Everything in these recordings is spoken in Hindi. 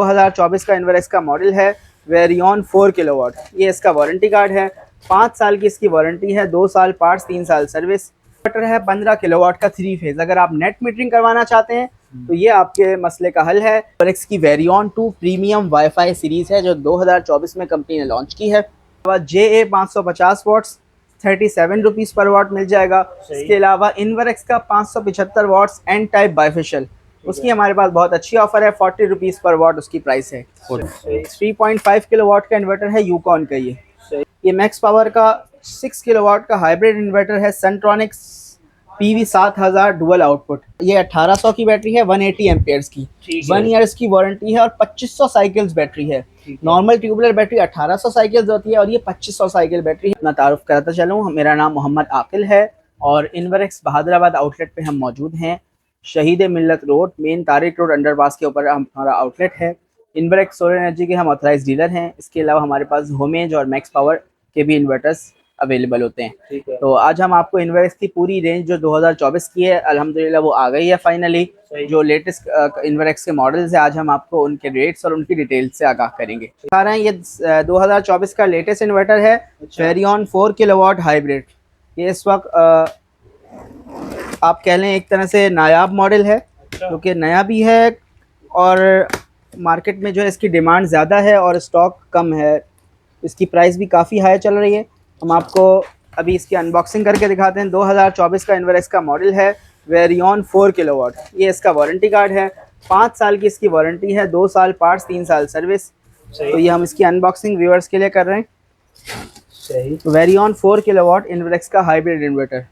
2024 का इन्वर्क्स का मॉडल है वेरियन 4 किलोवाट। ये इसका वारंटी कार्ड है, 5 साल की इसकी वारंटी है, 2 साल पार्ट्स, 3 साल सर्विस। इन्वर्टर है 15 किलोवाट का 3 फेज। अगर आप नेट मीटरिंग करवाना चाहते हैं तो ये आपके मसले का हल है। इन्वर्क्स की वेरियन 2 प्रीमियम वाईफाई सीरीज है जो 2024 में कंपनी ने लॉन्च की है। JA 550 वाट्स 37 रुपीज़ पर वाट मिल जाएगा। इसके अलावा इन्वर्क्स का 575 वाट्स एन टाइप बाइफेशियल, उसकी हमारे पास बहुत अच्छी ऑफर है, 40 रुपीज़ पर वाट उसकी प्राइस है। 3.5 किलोवाट का इन्वर्टर है यूकॉन का। ये मैक्स पावर का 6 किलोवाट का हाइब्रिड इन्वर्टर है सेंट्रॉनिक्स PV 7000 डुअल आउटपुट। ये 1800 की बैटरी है, 180 एम्पेयर्स की, 1 ईयर्स की वारंटी है और 2500 साइकिल्स बैटरी है। नॉर्मल ट्यूबुलर बैटरी 1800 साइकिल्स होती है और ये 2500 साइकिल बैटरी है। अपना तारुफ कराता चलूँ, मेरा नाम मोहम्मद आकिल है और इन्वर्क्स बहादुराबाद आउटलेट पे हम मौजूद हैं। शहीद मिल्लत road, main Tariq road underpass के ऊपर हमारा आउटलेट है। इन्वर्क्स सोलर एनर्जी के हम ऑथराइज डीलर हैं। इसके अलावा हमारे पास होमेज और मैक्स पावर के भी इन्वर्टर्स अवेलेबल होते हैं। तो आज हम आपको इन्वर्क्स की पूरी रेंज जो 2024 की है, अल्हम्दुलिल्लाह वो आ गई है फाइनली। जो लेटेस्ट इन्वर्क्स के मॉडल्स है, आज हम आपको उनके रेट्स और उनकी डिटेल्स से आगाह करेंगे। दिखा रहे हैं ये 2024 का लेटेस्ट इन्वर्टर है वेरियन 4 किलोवाट हाइब्रिड। ये इस वक्त आप कह लें एक तरह से नायाब मॉडल है, क्योंकि नया भी है और मार्केट में जो है इसकी डिमांड ज़्यादा है और स्टॉक कम है। इसकी प्राइस भी काफ़ी हाई चल रही है। हम आपको अभी इसकी अनबॉक्सिंग करके दिखाते हैं। 2024 का इन्वर्क्स का मॉडल है वेरियन 4 किलोवाट। ये इसका वारंटी कार्ड है, 5 साल की इसकी वारंटी है, 2 साल पार्ट्स, 3 साल सर्विस। तो ये हम इसकी अनबॉक्सिंग व्यूअर्स के लिए कर रहे हैं। वेरियन 4 किलोवाट इन्वर्क्स का हाइब्रिड इन्वर्टर।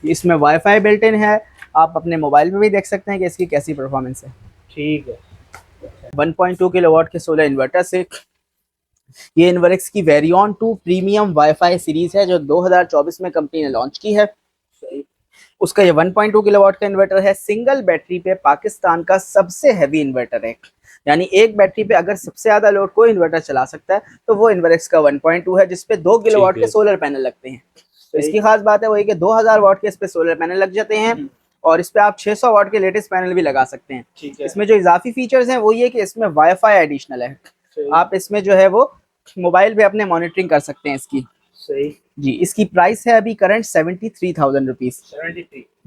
इसमें वाईफाई बिल्ट इन है, आप अपने मोबाइल पे भी देख सकते हैं कि इसकी कैसी परफॉर्मेंस है। ठीक है। 1.2 किलोवाट के सोलर इन्वर्टर से ये इन्वर्क्स की वेरियन 2 प्रीमियम वाईफाई सीरीज है जो 2024 में कंपनी ने लॉन्च की है। उसका ये 1.2 किलोवाट का इन्वर्टर है। सिंगल बैटरी पे पाकिस्तान का सबसे हैवी इन्वर्टर है, यानी एक बैटरी पे अगर सबसे ज्यादा लोड कोई इन्वर्टर चला सकता है तो वो इन्वर्क्स का 1.2 है, जिसपे 2 किलोवाट के सोलर पैनल लगते हैं। तो इसकी खास बात है वही कि 2000 वाट के इस पे सोलर पैनल लग जाते हैं और इस पे आप 600 वाट के लेटेस्ट पैनल भी लगा सकते हैं। इसमें जो इजाफी फीचर्स हैं वो ये कि इसमें वाईफाई एडिशनल है। आप इसमें जो है वो मोबाइल पे अपने मॉनिटरिंग कर सकते हैं इसकी। सही जी। इसकी प्राइस है अभी करंट 73,000 रुपीज।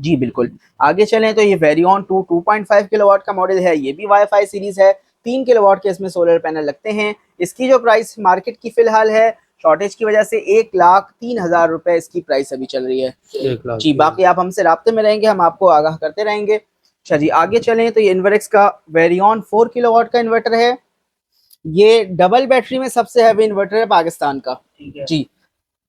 जी बिल्कुल। आगे चलें तो ये वेरियन 2 2.5 किलोवाट का मॉडल है। ये भी वाईफाई सीरीज है, 3 किलोवाट के इसमें सोलर पैनल लगते हैं। इसकी जो प्राइस मार्केट की फिलहाल है, शॉर्टेज की वजह से 1,03,000 रुपए इसकी प्राइस अभी चल रही है। जी, बाकी आप हमसे राब्ते में रहेंगे, हम आपको आगाह करते रहेंगे। अच्छा जी, आगे चलें तो ये इन्वर्क्स का वेरियन 4 किलोवाट का इन्वर्टर है। ये डबल बैटरी में सबसे हैवी इन्वर्टर है पाकिस्तान का। जी,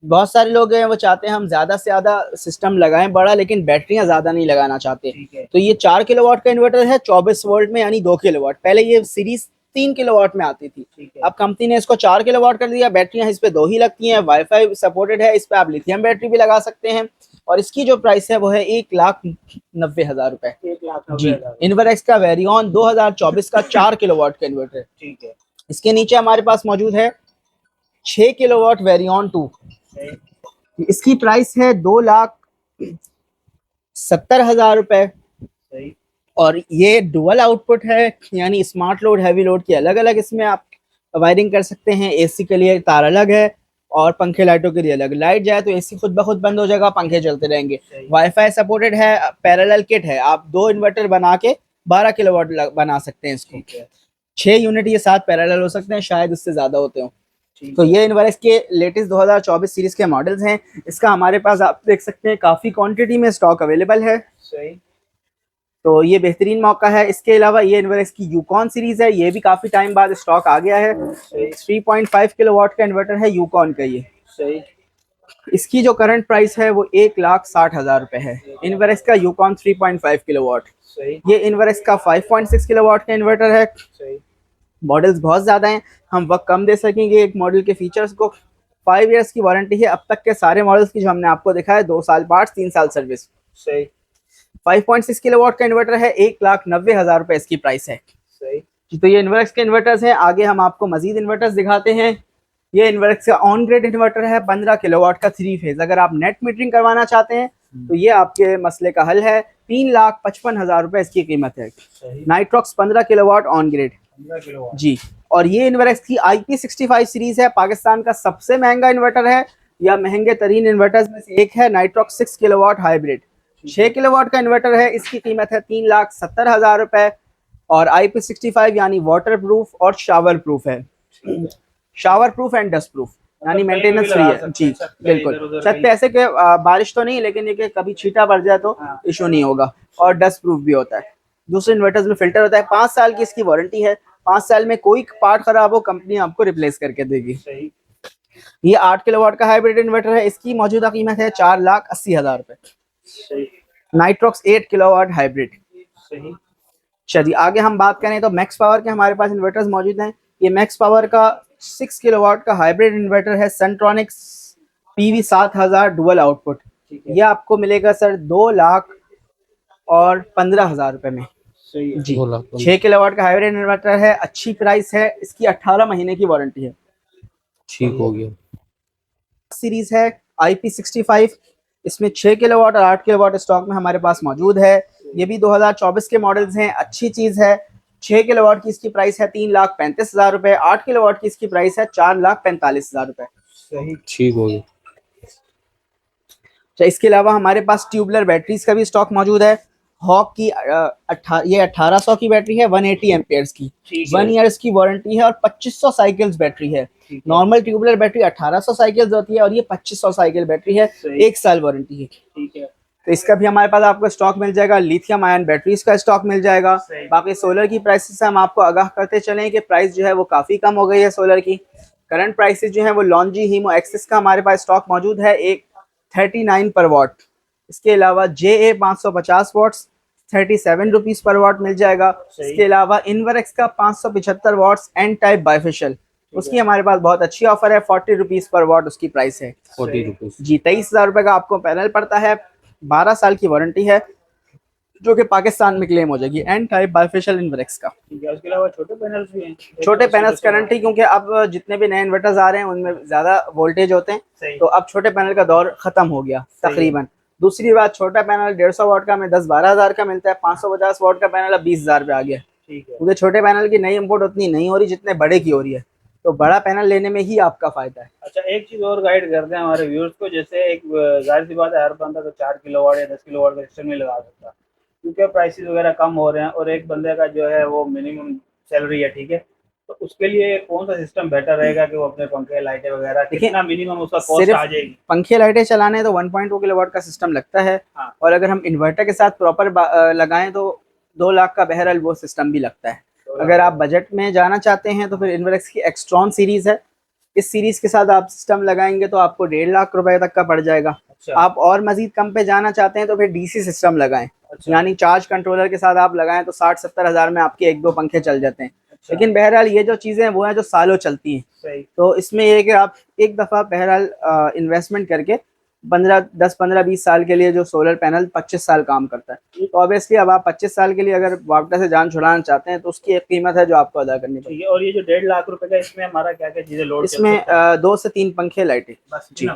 बहुत सारे लोग हैं वो चाहते हैं हम ज्यादा से ज्यादा सिस्टम लगाएं बड़ा, लेकिन बैटरियां ज्यादा नहीं लगाना चाहते। तो ये 4 किलोवाट का इन्वर्टर है 24 वोल्ट में, यानी 2 किलोवाट। पहले ये सीरीज 3 किलोवाट में आती थी, अब कंपनी ने इसको 4 किलोवाट कर दिया। बैटरियां इस पे 2 ही लगती हैं, वाईफाई सपोर्टेड है, इस पे आप लिथियम बैटरी भी लगा सकते हैं। और इसकी जो प्राइस है वो है 1,90,000 रुपए। जी, इन्वर्क्स का वेरियन 2024 का 4 किलोवाट का इन्वर्टर। ठीक है। इसके नीचे हमारे पास मौजूद है 6 किलोवाट वेरियन 2। इसकी प्राइस है 2,70,000 रुपए और ये डुअल आउटपुट है, यानी स्मार्ट लोड हैवी लोड की अलग अलग इसमें आप वायरिंग कर सकते हैं। एसी के लिए तार अलग है और पंखे लाइटों के लिए अलग। लाइट जाए तो एसी खुद ब खुद बंद हो जाएगा, पंखे चलते रहेंगे। वाईफाई सपोर्टेड है, पैरेलल किट है, आप 2 इन्वर्टर बना के 12 किलोवाट बना सकते हैं इसको। 6 यूनिट ये साथ पैरेलल हो सकते हैं, शायद उससे ज्यादा होते हो। तो ये इन्वर्क्स के लेटेस्ट 2024 सीरीज के मॉडल्स हैं। इसका हमारे पास आप देख सकते हैं काफ़ी क्वांटिटी में स्टॉक अवेलेबल है। सही। तो ये बेहतरीन मौका है। इसके अलावा ये इन्वर्क्स की यूकॉन सीरीज है, ये भी काफ़ी टाइम बाद स्टॉक आ गया है। 3.5 किलोवाट का इन्वर्टर है यूकॉन का ये। सही। इसकी जो करंट प्राइस है वो 1,60,000 रुपए है। इन्वर्क्स का यूकॉन 3.5 किलोवाट। ये इन्वर्क्स का 5.6 किलोवाट का इन्वर्टर है। सही। मॉडल्स बहुत ज़्यादा हैं, हम वक्त कम दे सकेंगे एक मॉडल के फीचर्स को। 5 इयर्स की वारंटी है अब तक के सारे मॉडल्स की जो हमने आपको दिखाया, 2 साल पार्ट्स, 3 साल सर्विस। सही। 5.6 किलोवाट का इन्वर्टर है, 1,90,000 रुपए इसकी प्राइस है। सही। तो ये इन्वर्क्स के इन्वर्टर्स हैं। आगे हम आपको मजीद इन्वर्टर्स दिखाते हैं। ये इन्वर्क्स का ऑन ग्रिड इन्वर्टर है, 15 किलोवाट का 3 फेज। अगर आप नेट मीटरिंग करवाना चाहते हैं तो ये आपके मसले का हल है। 3,55,000 रुपए इसकी कीमत है। Nitrox 15 kilowatt on grid. 15 kilowatt जी। और ये इन्वर्क्स की IP65 सीरीज है, पाकिस्तान का सबसे महंगा इन्वर्टर है, या महंगे तरीन इन्वर्टर्स में से एक है। नाइट्रॉक्स 6 किलोवाट हाइब्रिड 6 किलोवाट का इन्वर्टर है। इसकी कीमत है 3,70,000 रुपए, और IP65 यानी वाटर प्रूफ और शावर प्रूफ है। Shower proof and dust proof, यानी मतलब कहीं पे भी मेंटेनेंस फ्री लगा है। सकते जी हैं, छत पे, बिल्कुल, इधर उधर छत कहीं। पे ऐसे के बारिश तो नहीं, लेकिन ये कि कभी छींटा पड़ जाए तो हाँ। इशू नहीं होगा। और डस्ट प्रूफ भी होता है। दूसरे इन्वर्टर्स में फिल्टर होता है। 5 साल की इसकी वारंटी है। 5 साल में कोई पार्ट खराब हो, कंपनी आपको रिप्लेस करके देगी। सही। ये 8 किलोवाट का हाइब्रिड इन्वर्टर है। इसकी मौजूदा कीमत है 4,80,000 रुपए। सही। Nitrox 8 kilowatt hybrid. सही। चलिए आगे हम बात करें तो मैक्स पावर के हमारे पास इन्वर्टर्स मौजूद हैं। ये मैक्स पावर का 6 किलोवाट का हाइब्रिड इन्वर्टर है, सनट्रॉनिक्स PV7000 डुअल आउटपुट। ये आपको मिलेगा सर 2,15,000 रुपए में। सही है। जी। 6 किलोवाट का हाइब्रिड इन्वर्टर है, अच्छी प्राइस है। इसकी 18 महीने की वारंटी है। ठीक हो गया। सीरीज है IP65, इसमें 6 किलोवाट और 8 किलोवाट स्टॉक में हमारे पास मौजूद है। ये भी 2024 के मॉडल्स हैं, अच्छी चीज़ है। 6 किलोवाट की इसकी प्राइस है 3,35,000 रुपए। 8 किलोवाट की इसकी प्राइस है 4,45,000 रुपए। सही। ठीक हो गया। तो इसके अलावा हमारे पास ट्यूबलर बैटरीज का भी स्टॉक मौजूद है। हॉक की ये 1800 की बैटरी है, 180 एम्पेयर्स की, 1 ईयर्स की वारंटी है, और 2500 साइकिल्स बैटरी है। नॉर्मल ट्यूबलर बैटरी 1800 साइकिल्स होती है, और ये 2500 साइकिल बैटरी है, 1 साल वारंटी है। ठीक है। तो इसका भी हमारे पास आपको स्टॉक मिल जाएगा। लिथियम आयन बैटरीज का स्टॉक मिल जाएगा। बाकी सोलर की प्राइसेस से हम आपको आगाह करते चलें कि प्राइस जो है वो काफ़ी कम हो गई है सोलर की। करंट प्राइसेस जो है वो लॉन्जी हीमो एक्सिस का हमारे पास स्टॉक मौजूद है, एक 39 पर वाट। इसके अलावा JA 550 वाट्स 37 रुपीज़ पर वाट मिल जाएगा। इसके अलावा इनवरक्स का 575 वाट्स एन टाइप बाइफेशियल, उसकी हमारे पास बहुत अच्छी ऑफर है, 40 रुपीज़ पर वाट उसकी प्राइस है। 40 रुपीज़। जी। 23,000 रुपये का आपको पैनल पड़ता है, 12 साल की वारंटी है, जो कि पाकिस्तान में क्लेम हो जाएगी, एन टाइप बाइफेशियल इनवरक्स का। ठीक है। उसके अलावा छोटे पैनल्स भी हैं। छोटे पैनल्स गारंटी, क्योंकि अब जितने भी नए इन्वर्टर्स आ रहे हैं उनमें ज़्यादा वोल्टेज होते हैं, तो अब छोटे पैनल का दौर ख़त्म हो गया तकरीबन। दूसरी बात, छोटा पैनल 150 वाट का हमें 10-12 हज़ार का मिलता है, 550 वाट का पैनल अब 20,000 पे आ गया। ठीक है। क्योंकि छोटे पैनल की नई इंपोर्ट उतनी नहीं हो रही जितने बड़े की हो रही है, तो बड़ा पैनल लेने में ही आपका फ़ायदा है। अच्छा, एक चीज़ और गाइड कर दें हमारे व्यूअर्स को। जैसे एक जाहिर सी बात है, हर बंदा तो 4 किलोवाट या 10 किलोवाट का सिस्टम नहीं लगा सकता, क्योंकि प्राइसेस वगैरह कम हो रहे हैं, और एक बंदे का जो है वो मिनिमम सैलरी है, ठीक है। तो उसके लिए कौन सा सिस्टम बेटर रहेगा कि वो अपने पंखे लाइटें वगैरह कितना मिनिमम उसका कॉस्ट आ जाएगी? पंखे लाइटें चलाने तो 1.2 किलोवाट का सिस्टम लगता है। हाँ। और अगर हम इन्वर्टर के साथ प्रॉपर लगाएं तो 2 लाख का बहरहाल वो सिस्टम भी लगता है। अगर आप बजट में जाना चाहते हैं तो फिर इन्वर्क्स की एक्सट्रॉन सीरीज है, इस सीरीज के साथ आप सिस्टम लगाएंगे तो आपको 1.5 लाख रुपए तक का पड़ जाएगा। अच्छा। आप और मजीद कम पे जाना चाहते हैं तो फिर DC सिस्टम लगाएं। अच्छा। यानी चार्ज कंट्रोलर के साथ आप लगाएं तो 60-70 हज़ार में आपके 1-2 पंखे चल जाते हैं। अच्छा। लेकिन बहरहाल ये जो चीज़ें हैं वो हैं जो सालों चलती हैं। सही। तो इसमें ये है कि आप एक दफ़ा बहरहाल इन्वेस्टमेंट करके 10-15-20 साल के लिए, जो सोलर पैनल 25 साल काम करता है, तो ऑब्वियसली अब आप 25 साल के लिए अगर वापटा से जान छुड़ाना चाहते हैं तो उसकी एक कीमत है जो आपको अदा करनी पड़ेगी। और ये जो 1.5 लाख रुपए का, इसमें हमारा क्या क्या चीज़ें लोड? इसमें 2 से 3 पंखे लाइटें। बस। जी।